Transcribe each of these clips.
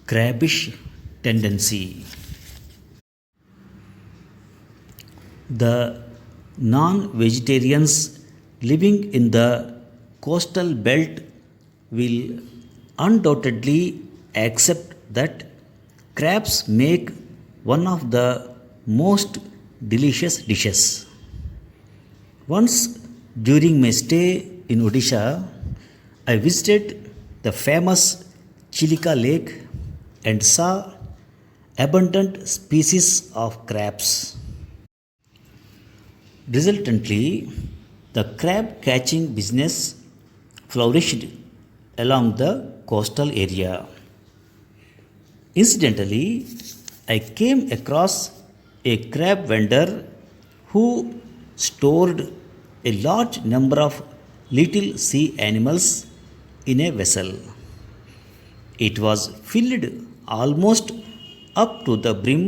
Crabbish tendency. The non vegetarians living in the coastal belt will undoubtedly accept that crabs make one of the most delicious dishes. Once during my stay in Odisha, I visited the famous Chilika Lake and saw abundant species of crabs. Resultantly, the crab catching business flourished along the coastal area. Incidentally, I came across a crab vendor who stored a large number of little sea animals in a vessel. It was filled almost up to the brim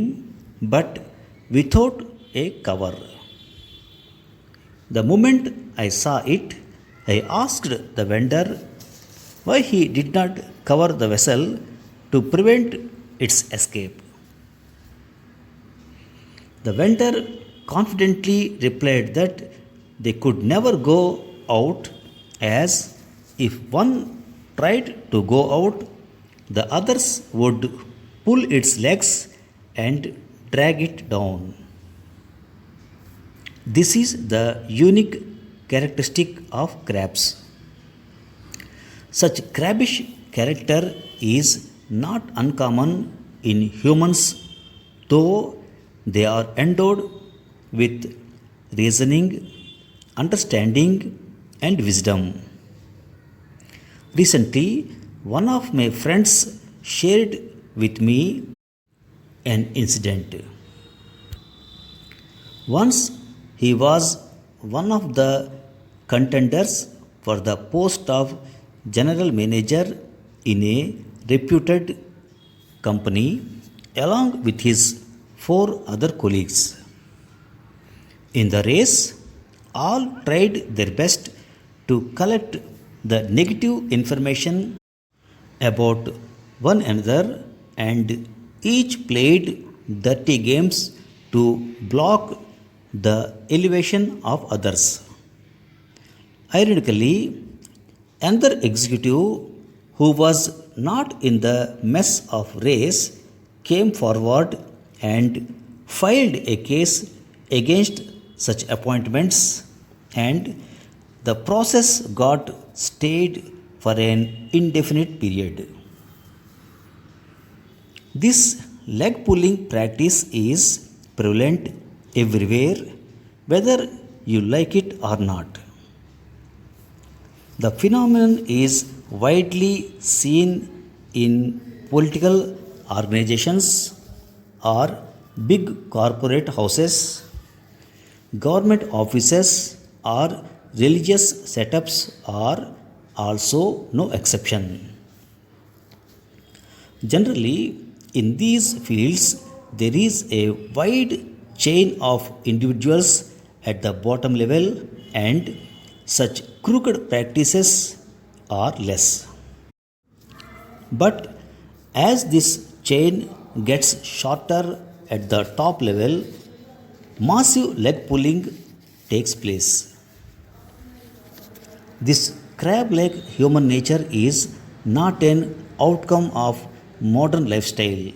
but without a cover. The moment I saw it, I asked the vendor why he did not cover the vessel to prevent its escape. The vendor confidently replied that they could never go out, as if one tried to go out, the others would pull its legs and drag it down. This is the unique characteristic of crabs. Such crabbish character is not uncommon in humans, though they are endowed with reasoning, understanding, and wisdom. Recently, one of my friends shared with me an incident. Once he was one of the contenders for the post of general manager in a reputed company along with his four other colleagues. In the race, all tried their best to collect the negative information about one another and each played dirty games to block the elevation of others. Ironically, another executive who was not in the mess of race came forward and filed a case against such appointments, and the process got stayed for an indefinite period. This leg pulling practice is prevalent everywhere, whether you like it or not. The phenomenon is widely seen in political organizations or big corporate houses, government offices, or religious setups are also no exception. Generally, in these fields, there is a wide chain of individuals at the bottom level, and such crooked practices are less. But as this chain gets shorter at the top level, massive leg pulling takes place. This crab like human nature is not an outcome of modern lifestyle,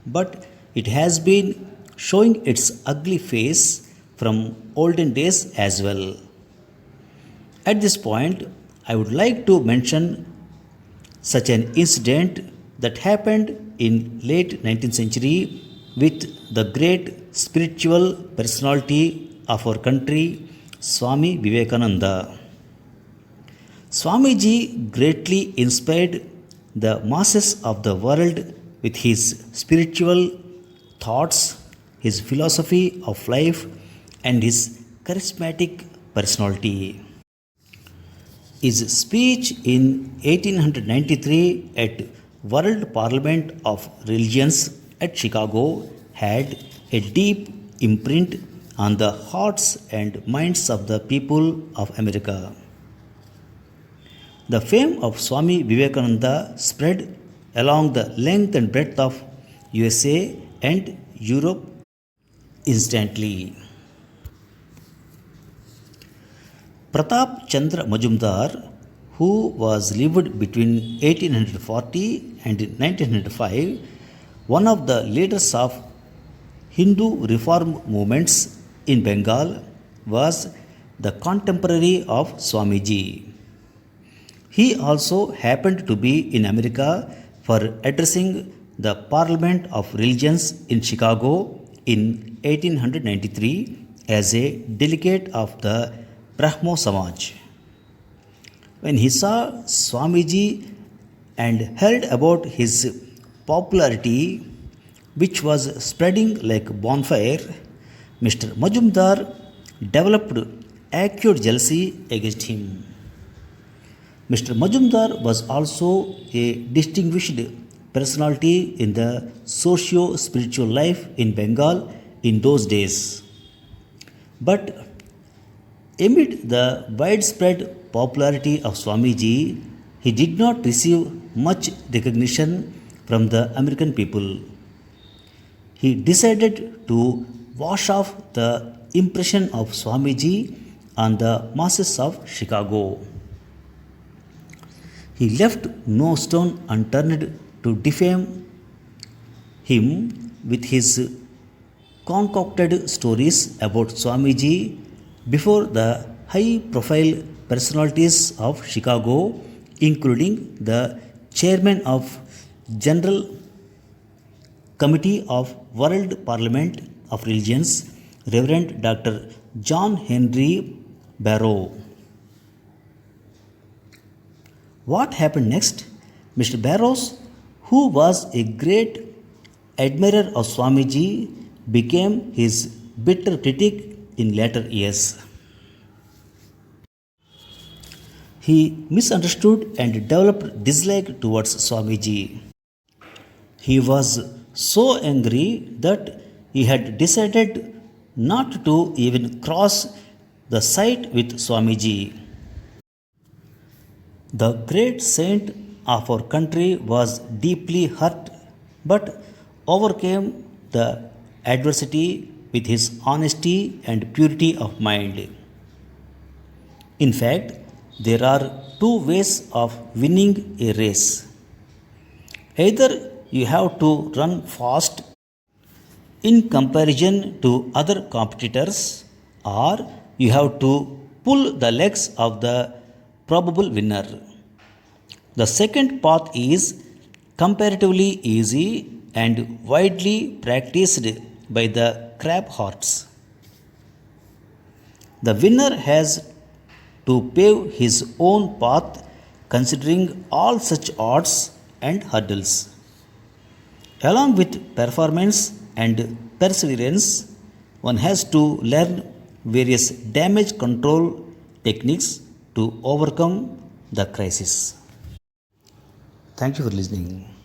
but it has been showing its ugly face from olden days as well. At this point, I would like to mention such an incident that happened in late 19th century with the great spiritual personality of our country, Swami Vivekananda. Swamiji greatly inspired the masses of the world with his spiritual thoughts, his philosophy of life, and his charismatic personality. His speech in 1893 at World Parliament of Religions at Chicago had a deep imprint on the hearts and minds of the people of America. The fame of Swami Vivekananda spread along the length and breadth of USA and Europe instantly. Pratap Chandra Majumdar, who was lived between 1840 and 1905, one of the leaders of Hindu reform movements in Bengal, was the contemporary of Swamiji. He also happened to be in America for addressing the Parliament of Religions in Chicago in 1893 as a delegate of the Brahmo Samaj. When he saw Swamiji and heard about his popularity, which was spreading like bonfire, Mr. Majumdar developed acute jealousy against him. Mr. Majumdar was also a distinguished personality in the socio spiritual life in Bengal in those days. But amid the widespread popularity of Swamiji, he did not receive much recognition from the American people. He decided to wash off the impression of Swamiji on the masses of Chicago. He left no stone unturned to defame him with his concocted stories about Swamiji before the high profile personalities of Chicago, including the chairman of General Committee of World Parliament of Religions, Reverend Dr. John Henry Barrow. What happened next? Mr. Barrows, who was a great admirer of Swamiji, became his bitter critic in later years. He misunderstood and developed dislike towards Swamiji. He was so angry that he had decided not to even cross the sight with Swamiji. The great saint of our country was deeply hurt but overcame the adversity with his honesty and purity of mind. In fact, there are two ways of winning a race. Either you have to run fast in comparison to other competitors, or you have to pull the legs of the probable winner. The second path is comparatively easy and widely practiced by the crab hearts. The winner has to pave his own path considering all such odds and hurdles. Along with performance and perseverance, one has to learn various damage control techniques to overcome the crisis. Thank you for listening.